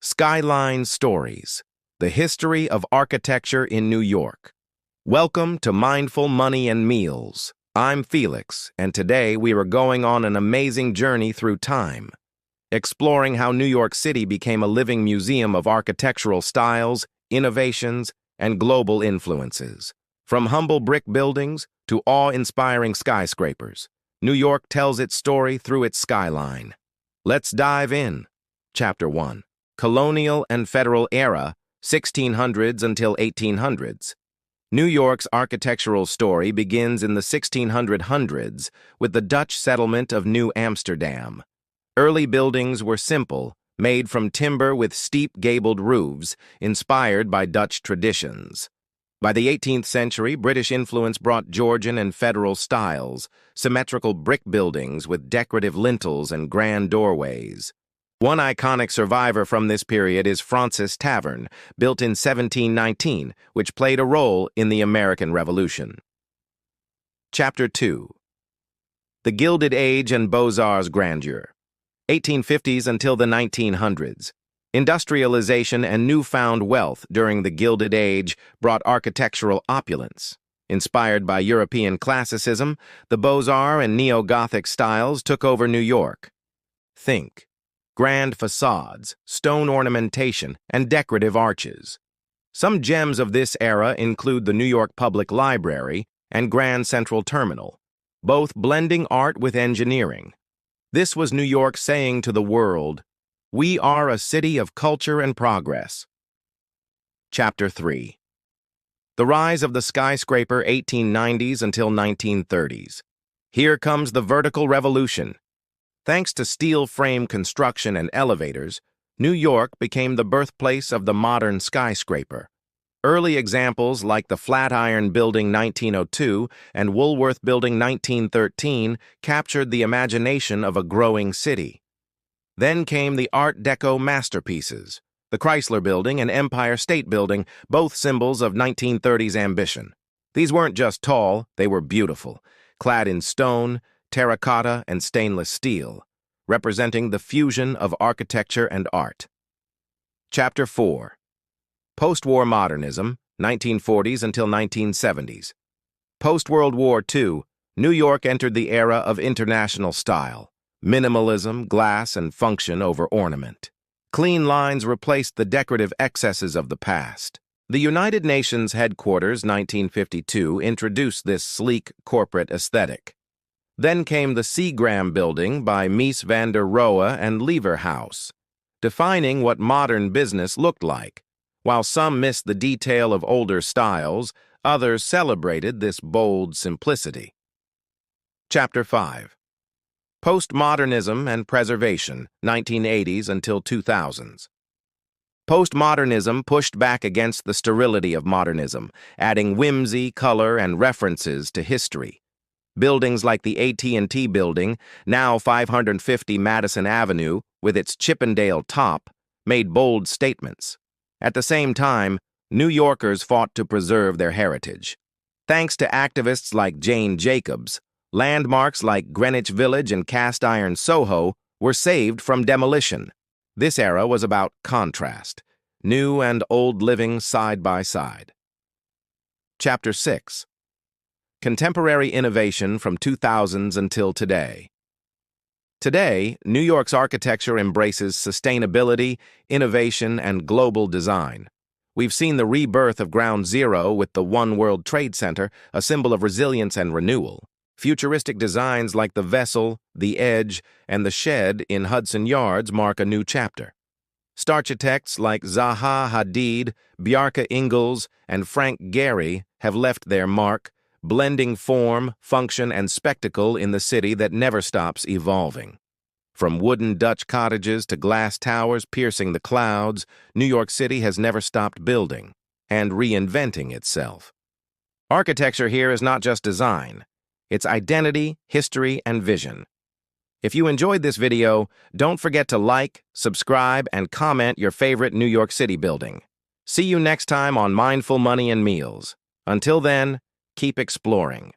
Skyline Stories, the history of architecture in New York. Welcome to Mindful Money and Meals. I'm Felix, and today we are going on an amazing journey through time, exploring how New York City became a living museum of architectural styles, innovations, and global influences. From humble brick buildings to awe-inspiring skyscrapers, New York tells its story through its skyline. Let's dive in. Chapter 1. Colonial and Federal Era, 1600s until 1800s. New York's architectural story begins in the 1600s with the Dutch settlement of New Amsterdam. Early buildings were simple, made from timber with steep gabled roofs, inspired by Dutch traditions. By the 18th century, British influence brought Georgian and federal styles, symmetrical brick buildings with decorative lintels and grand doorways. One iconic survivor from this period is Fraunces Tavern, built in 1719, which played a role in the American Revolution. Chapter 2. The Gilded Age and Beaux-Arts Grandeur. 1850s until the 1900s. Industrialization and newfound wealth during the Gilded Age brought architectural opulence. Inspired by European classicism, the Beaux-Arts and neo-Gothic styles took over New York. Think grand facades, stone ornamentation, and decorative arches. Some gems of this era include the New York Public Library and Grand Central Terminal, both blending art with engineering. This was New York saying to the world, "We are a city of culture and progress." Chapter 3. The rise of the skyscraper 1890s until 1930s. Here comes the vertical revolution. Thanks to steel frame construction and elevators, New York became the birthplace of the modern skyscraper. Early examples like the Flatiron Building 1902 and Woolworth Building 1913 captured the imagination of a growing city. Then came the Art Deco masterpieces, the Chrysler Building and Empire State Building, both symbols of 1930s ambition. These weren't just tall, they were beautiful, clad in stone, terracotta, and stainless steel, representing the fusion of architecture and art. Chapter 4. Post-war modernism, 1940s until 1970s. Post-World War II, New York entered the era of international style. Minimalism, glass, and function over ornament. Clean lines replaced the decorative excesses of the past. The United Nations headquarters, 1952, introduced this sleek corporate aesthetic. Then came the Seagram Building by Mies van der Rohe and Lever House, defining what modern business looked like. While some missed the detail of older styles, others celebrated this bold simplicity. Chapter 5. Postmodernism and Preservation, 1980s until 2000s. Postmodernism pushed back against the sterility of modernism, adding whimsy, color, and references to history. Buildings like the AT&T Building, now 550 Madison Avenue, with its Chippendale top, made bold statements. At the same time, New Yorkers fought to preserve their heritage. Thanks to activists like Jane Jacobs, landmarks like Greenwich Village and Cast Iron Soho were saved from demolition. This era was about contrast, new and old living side by side. Chapter 6. Contemporary innovation from 2000s until today. Today, New York's architecture embraces sustainability, innovation, and global design. We've seen the rebirth of Ground Zero with the One World Trade Center, a symbol of resilience and renewal. Futuristic designs like the Vessel, the Edge, and the Shed in Hudson Yards mark a new chapter. Starchitects like Zaha Hadid, Bjarke Ingels, and Frank Gehry have left their mark, blending form, function, and spectacle in the city that never stops evolving. From wooden Dutch cottages to glass towers piercing the clouds, New York City has never stopped building and reinventing itself. Architecture here is not just design. It's identity, history, and vision. If you enjoyed this video, don't forget to like, subscribe, and comment your favorite New York City building. See you next time on Mindful Money and Meals. Until then, keep exploring.